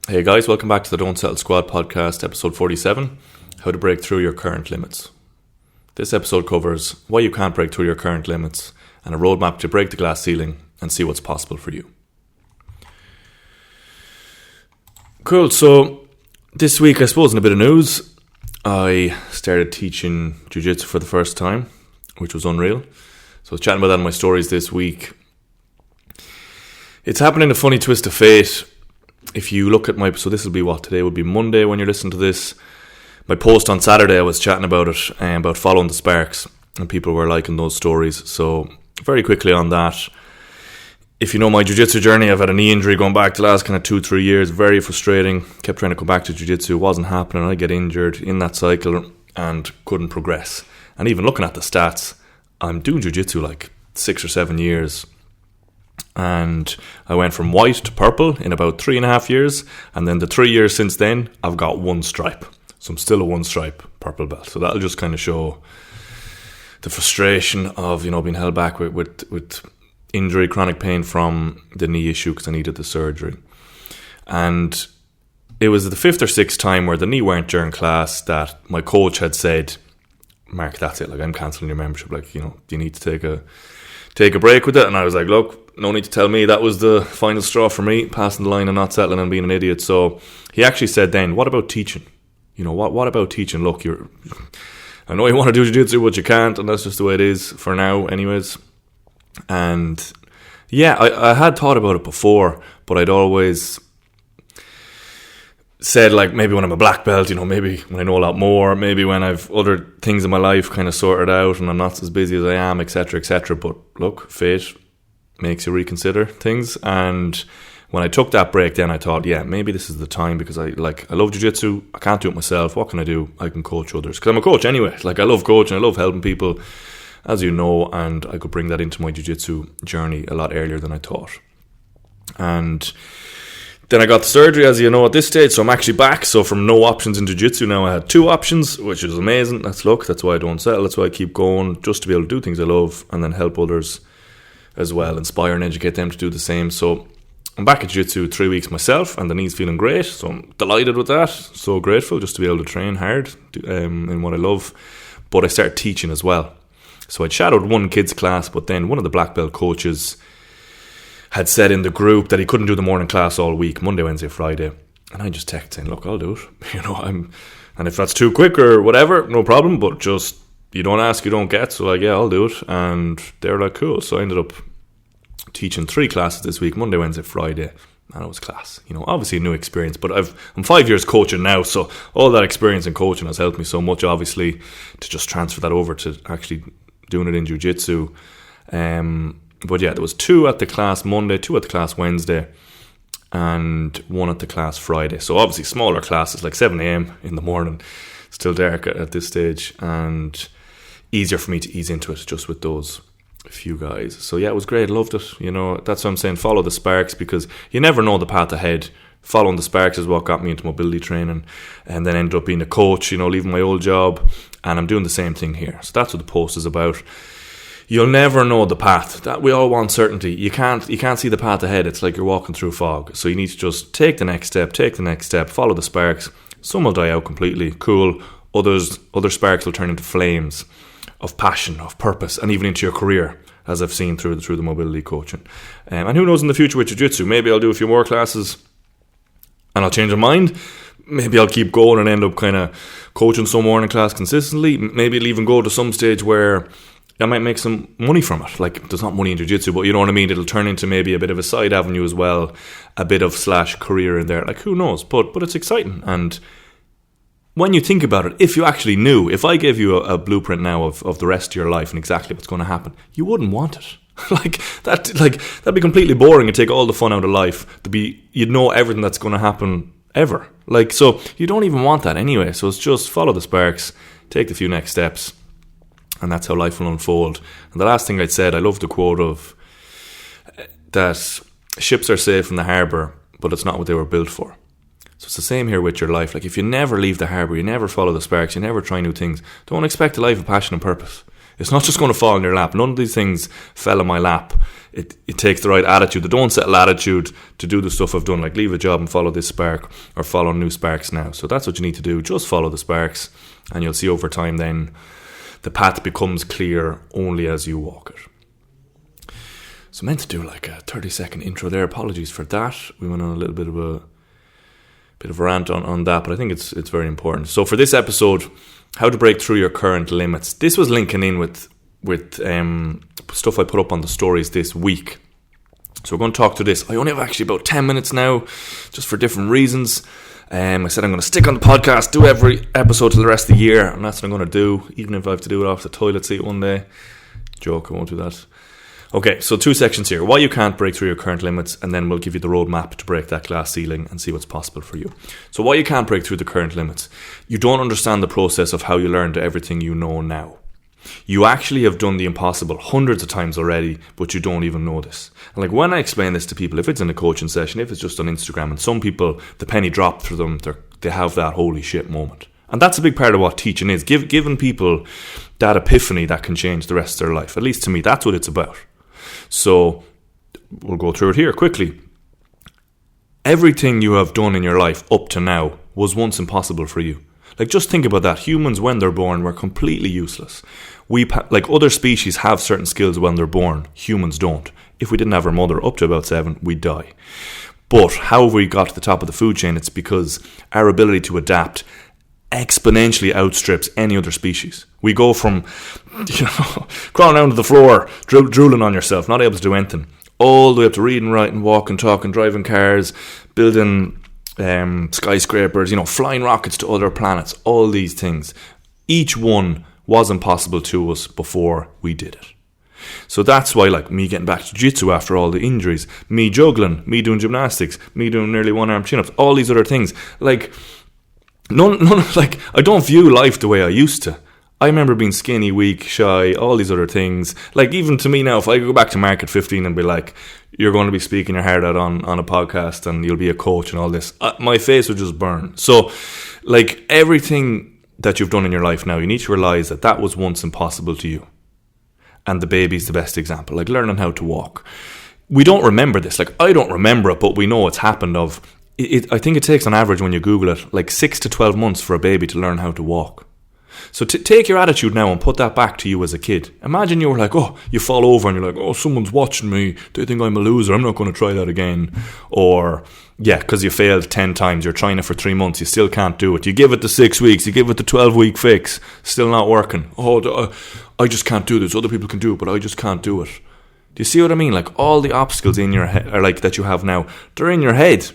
Hey guys, welcome back to the Don't Settle Squad podcast, episode 47, How to Break Through Your Current Limits. This episode covers why you can't break through your current limits and a roadmap to break the glass ceiling and see what's possible for you. Cool, so this week, I suppose in a bit of news, I started teaching jiu-jitsu for the first time, which was unreal. So I was chatting about that in my stories this week. It's happened in a funny twist of fate. If you look at so this will be today would be Monday when you're listening to this. My post on Saturday, I was chatting about it, about following the sparks, and people were liking those stories. So very quickly on that, if you know my jiu-jitsu journey, I've had a knee injury going back the last kind of 2-3 years, very frustrating. Kept trying to come back to jiu-jitsu, wasn't happening. I get injured in that cycle and couldn't progress. And even looking at the stats, I'm doing jiu-jitsu like 6 or 7 years. And I went from white to purple in about 3.5 years. And then the 3 years since then, I've got one stripe. So I'm still a one stripe purple belt. So that'll just kind of show the frustration of, being held back with injury, chronic pain from the knee issue because I needed the surgery. And it was the 5th or 6th time where the knee weren't during class that my coach had said, Mark, that's it. Like, I'm cancelling your membership. Like, you need to take a break with it. And I was like, look, no need to tell me that was the final straw for me, passing the line and not settling and being an idiot. So he actually said then, what about teaching? What about teaching? Look, I know you want to do jiu-jitsu, but you can't, and that's just the way it is for now anyways. And yeah, I had thought about it before, but I'd always said, like, maybe when I'm a black belt, maybe when I know a lot more, maybe when I've other things in my life kind of sorted out and I'm not as busy as I am, etc., etc. But look, fate makes you reconsider things. And when I took that break, then I thought, yeah, maybe this is the time, because I love jiu-jitsu. I can't do it myself. What can I do? I can coach others, because I'm a coach anyway. Like, I love coaching. I love helping people, as you know, and I could bring that into my jiu-jitsu journey a lot earlier than I thought. And then I got the surgery, as you know, at this stage, so I'm actually back. So from no options in jiu-jitsu, now I had 2 options, which is amazing. That's why I don't settle. That's why I keep going, just to be able to do things I love and then help others as well, inspire and educate them to do the same. So I'm back at jiu-jitsu 3 weeks myself, and the knee's feeling great, so I'm delighted with that. So grateful just to be able to train hard in what I love. But I started teaching as well. So I'd shadowed one kid's class, but then one of the black belt coaches had said in the group that he couldn't do the morning class all week, Monday, Wednesday, Friday. And I just texted saying, look, I'll do it. And if that's too quick or whatever, no problem, but just, you don't ask, you don't get. So yeah, I'll do it. And they're like, cool. So I ended up teaching 3 classes this week, Monday, Wednesday, Friday, and it was class. Obviously a new experience, but I'm 5 years coaching now, so all that experience in coaching has helped me so much, obviously, to just transfer that over to actually doing it in jiu-jitsu. But yeah, there was 2 at the class Monday, 2 at the class Wednesday, and 1 at the class Friday. So obviously smaller classes, like 7 a.m. in the morning, still dark at this stage, and easier for me to ease into it just with those few guys. So yeah, it was great. Loved it. That's what I'm saying. Follow the sparks, because you never know the path ahead. Following the sparks is what got me into mobility training, and then ended up being a coach, leaving my old job, and I'm doing the same thing here. So that's what the post is about. You'll never know the path. That we all want certainty. You can't see the path ahead. It's like you're walking through fog. So you need to just take the next step, follow the sparks. Some will die out completely. Cool. Other sparks will turn into flames of passion, of purpose, and even into your career, as I've seen through the mobility coaching. And who knows in the future with jiu-jitsu, maybe I'll do a few more classes and I'll change my mind. Maybe I'll keep going and end up kind of coaching some morning class consistently. Maybe it'll even go to some stage where I might make some money from it. Like, there's not money in jiu-jitsu, but you know what I mean? It'll turn into maybe a bit of a side avenue as well, a bit of / career in there. Like, who knows? But it's exciting. And when you think about it, if you actually knew, if I gave you a blueprint now of the rest of your life and exactly what's going to happen, you wouldn't want it. That'd be completely boring and take all the fun out of life. You'd know everything that's going to happen ever. So you don't even want that anyway. So it's just follow the sparks, take the few next steps, and that's how life will unfold. And the last thing I'd said, I love the quote of that ships are safe in the harbour, but it's not what they were built for. So it's the same here with your life. Like, if you never leave the harbour, you never follow the sparks, you never try new things, don't expect a life of passion and purpose. It's not just going to fall in your lap. None of these things fell in my lap. It takes the right attitude, the don't settle attitude to do the stuff I've done, like leave a job and follow this spark, or follow new sparks now. So that's what you need to do. Just follow the sparks, and you'll see over time then the path becomes clear only as you walk it. So I meant to do like a 30-second intro there. Apologies for that. We went on a little bit of a rant on that, but I think it's very important. So for this episode, how to break through your current limits. This was linking in with stuff I put up on the stories this week. So we're going to talk to this. I only have actually about 10 minutes now, just for different reasons. I said I'm going to stick on the podcast, do every episode till the rest of the year, and that's what I'm going to do, even if I have to do it off the toilet seat one day. Joke, I won't do that. Okay, so 2 sections here. Why you can't break through your current limits, and then we'll give you the roadmap to break that glass ceiling and see what's possible for you. So why you can't break through the current limits. You don't understand the process of how you learned everything you know now. You actually have done the impossible hundreds of times already, but you don't even know this. And like when I explain this to people, if it's in a coaching session, if it's just on Instagram, and some people, the penny dropped for them, they have that holy shit moment. And that's a big part of what teaching is, giving people that epiphany that can change the rest of their life. At least to me, that's what it's about. So we'll go through it here quickly. Everything you have done in your life up to now was once impossible for you. Like, just think about that. Humans, when they're born, were completely useless. Like other species have certain skills when they're born. Humans don't. If we didn't have our mother up to about 7, we'd die. But how have we got to the top of the food chain? It's because our ability to adapt exponentially outstrips any other species. We go from, crawling down to the floor, drooling on yourself, not able to do anything, all the way up to reading, writing, walking, talking, driving cars, building skyscrapers, flying rockets to other planets, all these things. Each one was impossible to us before we did it. So that's why, like, me getting back to jiu-jitsu after all the injuries, me juggling, me doing gymnastics, me doing nearly one-arm chin-ups, all these other things, like, none, like, I don't view life the way I used to. I remember being skinny, weak, shy, all these other things. Like, even to me now, if I go back to Mark at 15 and be like, you're going to be speaking your heart out on a podcast and you'll be a coach and all this, my face would just burn. So, like, everything that you've done in your life now, you need to realise that was once impossible to you. And the baby's the best example, like learning how to walk. We don't remember this. Like, I don't remember it, but we know it's happened I think it takes on average, when you Google it, like 6 to 12 months for a baby to learn how to walk. So take your attitude now and put that back to you as a kid. Imagine you were like, you fall over and you're like, someone's watching me. They think I'm a loser. I'm not going to try that again. Or, because you failed 10 times. You're trying it for 3 months. You still can't do it. You give it the 6 weeks. You give it the 12-week fix. Still not working. I just can't do this. Other people can do it, but I just can't do it. Do you see what I mean? Like, all the obstacles in your head, or like that you have now, they're in your head.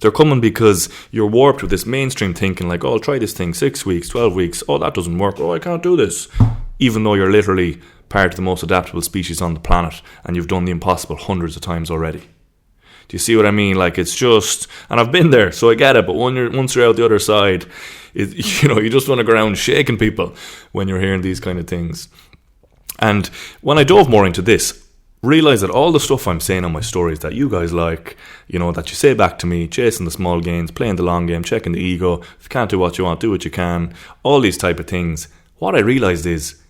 They're coming because you're warped with this mainstream thinking, like, I'll try this thing 6 weeks, 12 weeks. That doesn't work. I can't do this. Even though you're literally part of the most adaptable species on the planet and you've done the impossible hundreds of times already. Do you see what I mean? Like, it's just, and I've been there, so I get it. But once you're out the other side, you just want to go around shaking people when you're hearing these kind of things. And when I dove more into this, realize that all the stuff I'm saying on my stories that you guys like, that you say back to me, chasing the small gains, playing the long game, checking the ego, if you can't do what you want, do what you can, all these type of things. What I realized is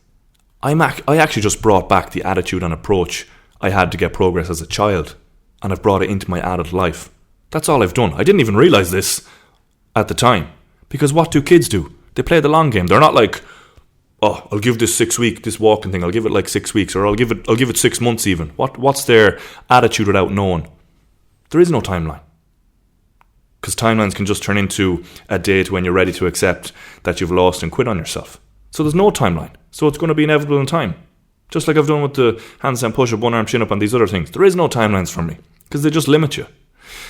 I actually just brought back the attitude and approach I had to get progress as a child, and I've brought it into my adult life. That's all I've done. I didn't even realize this at the time, because what do kids do? They play the long game. They're not like, I'll give this 6 week, this walking thing, I'll give it like 6 weeks, or I'll give it 6 months even. What's their attitude without knowing? There is no timeline. Because timelines can just turn into a date when you're ready to accept that you've lost and quit on yourself. So there's no timeline. So it's going to be inevitable in time. Just like I've done with the handstand push-up, one-arm chin-up and these other things. There is no timelines for me, because they just limit you.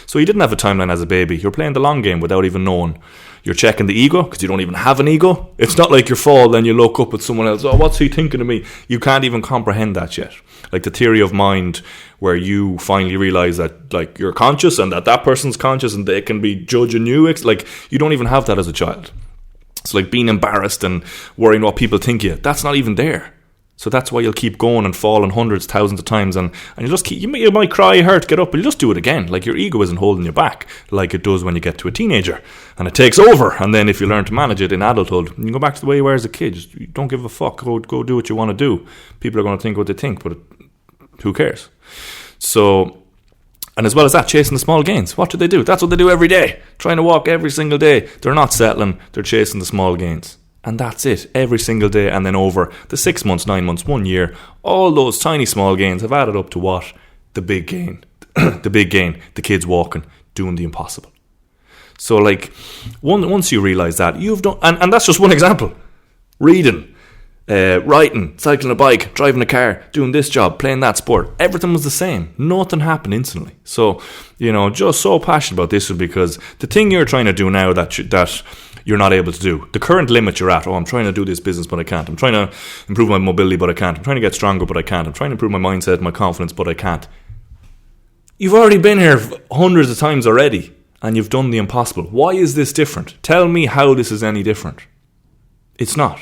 So you didn't have a timeline as a baby. You're playing the long game without even knowing. You're checking the ego because you don't even have an ego. It's not like you fall, then you look up at someone else. What's he thinking of me? You can't even comprehend that yet. Like the theory of mind, where you finally realize that, like, you're conscious and that person's conscious and they can be judging you. Like, you don't even have that as a child. It's like being embarrassed and worrying what people think of you. That's not even there. So that's why you'll keep going and falling hundreds, thousands of times, and you just keep, you might cry, hurt, get up, but you just do it again. Like, your ego isn't holding you back like it does when you get to a teenager, and it takes over. And then if you learn to manage it in adulthood, you can go back to the way you were as a kid. Just, you don't give a fuck. Go do what you want to do. People are going to think what they think, but who cares? So, and as well as that, chasing the small gains. What do they do? That's what they do every day. Trying to walk every single day. They're not settling. They're chasing the small gains. And that's it, every single day. And then over the 6 months, 9 months, 1 year, all those tiny small gains have added up to what? The big gain. The big gain. The kids walking, doing the impossible. So, like, once you realise that, you've done... And that's just one example. Reading, writing, cycling a bike, driving a car, doing this job, playing that sport. Everything was the same. Nothing happened instantly. So, just so passionate about this because the thing you're trying to do now that you're not able to do, the current limit you're at, I'm trying to do this business but I can't, I'm trying to improve my mobility but I can't, I'm trying to get stronger but I can't, I'm trying to improve my mindset, my confidence but I can't. You've already been here hundreds of times already and you've done the impossible. Why is this different? Tell me how this is any different. It's not.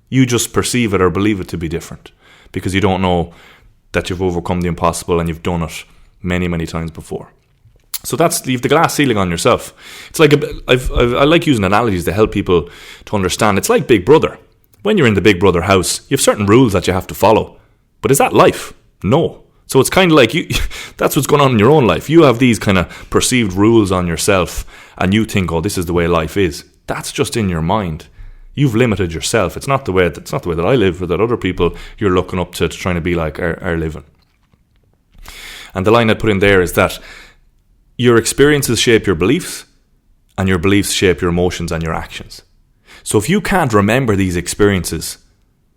You just perceive it or believe it to be different because you don't know that you've overcome the impossible and you've done it many, many times before. So leave the glass ceiling on yourself. It's like I like using analogies to help people to understand. It's like Big Brother. When you're in the Big Brother house, you have certain rules that you have to follow. But is that life? No. So it's kind of like that's what's going on in your own life. You have these kind of perceived rules on yourself and you think, oh, this is the way life is. That's just in your mind. You've limited yourself. It's not the way that I live or that other people you're looking up to trying to be like are living. And the line I put in there is that your experiences shape your beliefs, and your beliefs shape your emotions and your actions. So if you can't remember these experiences,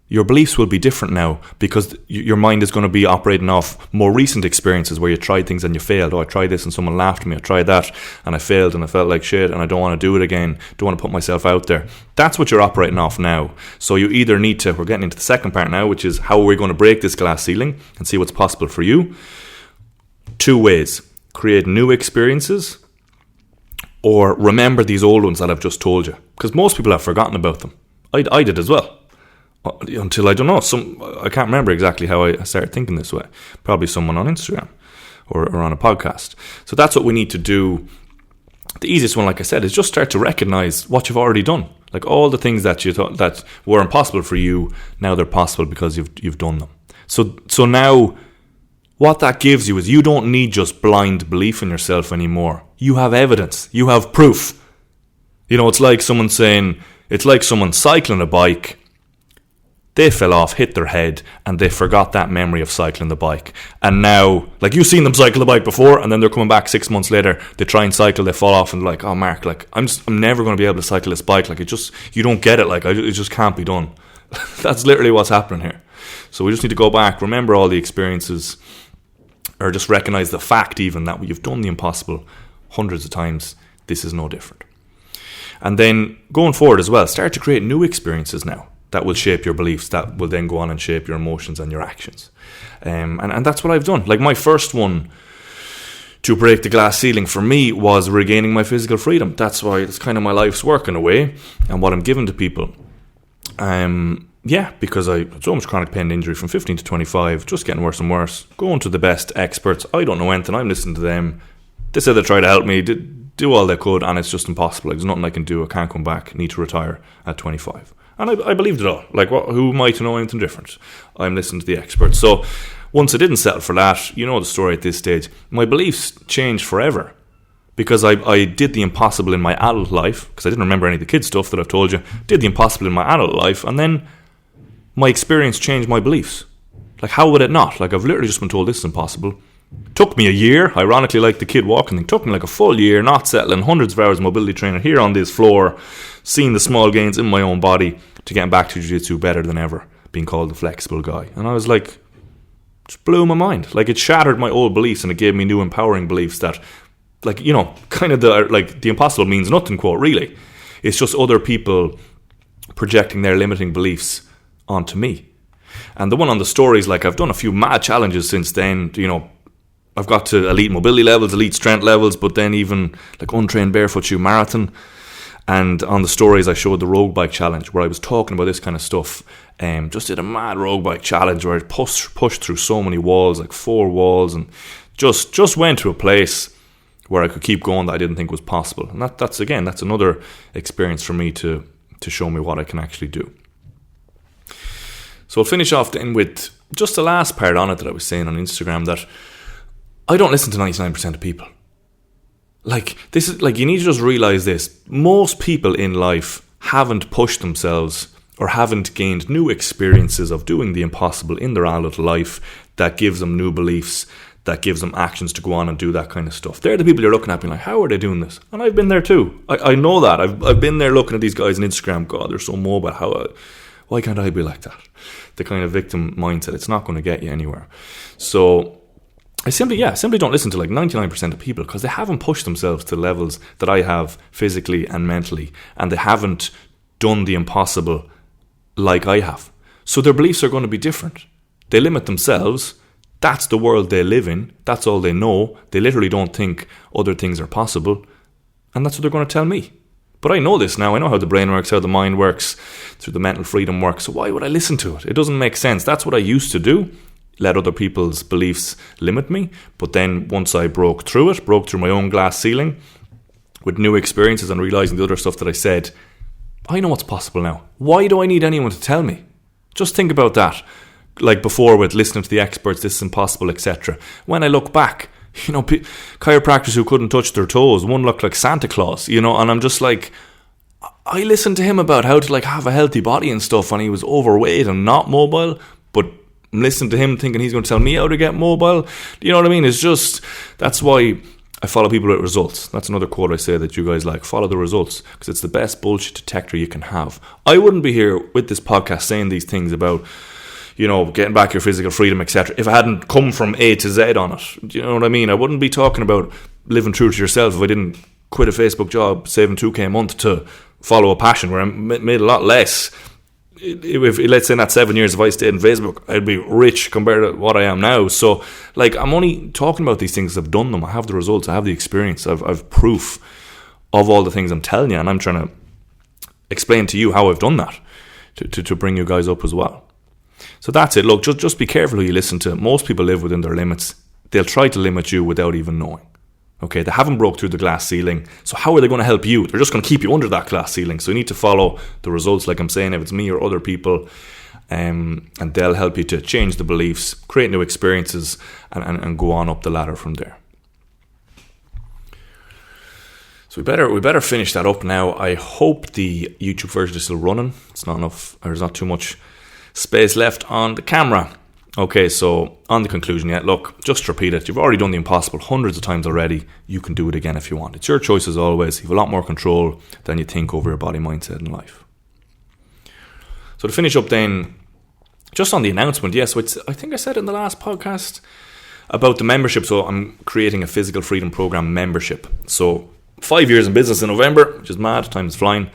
your beliefs will be different now because your mind is going to be operating off more recent experiences where you tried things and you failed. Oh, I tried this and someone laughed at me. I tried that and I failed and I felt like shit and I don't want to do it again. Don't want to put myself out there. That's what you're operating off now. So you either need to, we're getting into the second part now, which is how are we going to break this glass ceiling and see what's possible for you. 2 ways. Create new experiences or remember these old ones that I've just told you, because most people have forgotten about them. I did as well until I don't know, I can't remember exactly how I started thinking this way. Probably someone on Instagram or on a podcast. So that's what we need to do. The easiest one, like I said, is just start to recognize what you've already done. Like all the things that you thought that were impossible for you, now they're possible because you've done them. So now what that gives you is you don't need just blind belief in yourself anymore. You have evidence. You have proof. It's like someone cycling a bike. They fell off, hit their head, and they forgot that memory of cycling the bike. And now, like you've seen them cycle the bike before, and then they're coming back 6 months later, they try and cycle, they fall off, and they're like, oh, Mark, like I'm never going to be able to cycle this bike. Like you don't get it. Like it just can't be done. That's literally what's happening here. So we just need to go back, remember all the experiences, or just recognize the fact even that you've done the impossible hundreds of times. This is no different. And then going forward as well, start to create new experiences now that will shape your beliefs, that will then go on and shape your emotions and your actions. And that's what I've done. Like my first one to break the glass ceiling for me was regaining my physical freedom. That's why it's kind of my life's work in a way and what I'm giving to people. Because I had so much chronic pain and injury from 15 to 25, just getting worse and worse, going to the best experts. I don't know anything, I'm listening to them. They said they tried to help me, do all they could, and it's just impossible. Like, there's nothing I can do, I can't come back, need to retire at 25. And I believed it all. Like, who am I to know anything different? I'm listening to the experts. So once I didn't settle for that, you know the story at this stage, my beliefs changed forever. Because I did the impossible in my adult life, because I didn't remember any of the kid stuff that I've told you, did the impossible in my adult life, and then my experience changed my beliefs. Like, how would it not? Like, I've literally just been told this is impossible. Took me a year, ironically, like the kid walking thing, took me like a full year, not settling, hundreds of hours of mobility training here on this floor, seeing the small gains in my own body to getting back to jiu-jitsu better than ever, being called the flexible guy. And I was like, just blew my mind. Like, it shattered my old beliefs and it gave me new empowering beliefs that, like, kind of the impossible means nothing quote, really. It's just other people projecting their limiting beliefs onto me. And the one on the stories, like, I've done a few mad challenges since then. I've got to elite mobility levels, elite strength levels, but then even like untrained barefoot shoe marathon. And on the stories, I showed the road bike challenge where I was talking about this kind of stuff. Just did a mad road bike challenge where I pushed through so many walls, like 4 walls, and just went to a place where I could keep going that I didn't think was possible. And that's another experience for me to show me what I can actually do. So I'll finish off then with just the last part on it that I was saying on Instagram, that I don't listen to 99% of people. Like, this is like, you need to just realize this. Most people in life haven't pushed themselves or haven't gained new experiences of doing the impossible in their adult life that gives them new beliefs, that gives them actions to go on and do that kind of stuff. They're the people you're looking at being like, how are they doing this? And I've been there too. I know that. I've been there looking at these guys on Instagram. God, they're so mobile. Why can't I be like that? The kind of victim mindset. It's not going to get you anywhere. So I simply don't listen to like 99% of people because they haven't pushed themselves to levels that I have physically and mentally, and they haven't done the impossible like I have. So their beliefs are going to be different. They limit themselves. That's the world they live in. That's all they know. They literally don't think other things are possible, and that's what they're going to tell me. But I know this now. I know how the brain works, how the mind works, through the mental freedom works. So why would I listen to it? It doesn't make sense. That's what I used to do. Let other people's beliefs limit me. But then once I broke through my own glass ceiling with new experiences and realising the other stuff that I said, I know what's possible now. Why do I need anyone to tell me? Just think about that. Like before with listening to the experts, this is impossible, etc. When I look back, chiropractors who couldn't touch their toes, one looked like Santa Claus, and I'm just like, I listened to him about how to like have a healthy body and stuff, and he was overweight and not mobile, but listen to him thinking he's going to tell me how to get mobile. You know what I mean? It's just, that's why I follow people with results. That's another quote I say that you guys like. Follow the results, because it's the best bullshit detector you can have. I wouldn't be here with this podcast saying these things about, getting back your physical freedom, etc., if I hadn't come from A to Z on it. Do you know what I mean? I wouldn't be talking about living true to yourself if I didn't quit a Facebook job, saving $2,000 a month to follow a passion where I made a lot less. If let's say in that 7 years, if I stayed in Facebook, I'd be rich compared to what I am now. So, like, I'm only talking about these things. I've done them. I have the results. I have the experience. I've proof of all the things I'm telling you, and I'm trying to explain to you how I've done that to bring you guys up as well. So that's it. Look, just be careful who you listen to. Most people live within their limits. They'll try to limit you without even knowing. Okay, they haven't broke through the glass ceiling. So how are they going to help you? They're just going to keep you under that glass ceiling. So you need to follow the results, like I'm saying, if it's me or other people, and they'll help you to change the beliefs, create new experiences, and go on up the ladder from there. So we better finish that up now. I hope the YouTube version is still running. It's not enough, or there's not too much space left on the camera. Okay, so on the conclusion, look, just repeat it. You've already done the impossible hundreds of times already. You can do it again if you want. It's your choice as always. You have a lot more control than you think over your body, mindset, and life. So to finish up then, just on the announcement, so I think I said it in the last podcast about the membership. So I'm creating a Physical Freedom Program membership. So 5 years in business in November, which is mad, time is flying.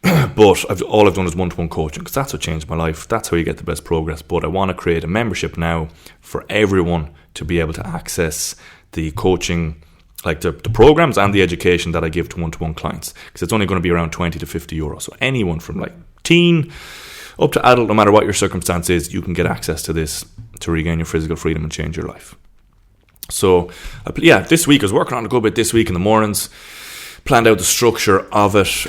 But all I've done is one-to-one coaching, because that's what changed my life. That's how you get the best progress. But I want to create a membership now for everyone to be able to access the coaching, like the programs and the education that I give to one-to-one clients, because it's only going to be around 20 to 50 euros. So anyone from like teen up to adult, no matter what your circumstance is, you can get access to this to regain your physical freedom and change your life. So this week I was working on it a good bit this week in the mornings, planned out the structure of it.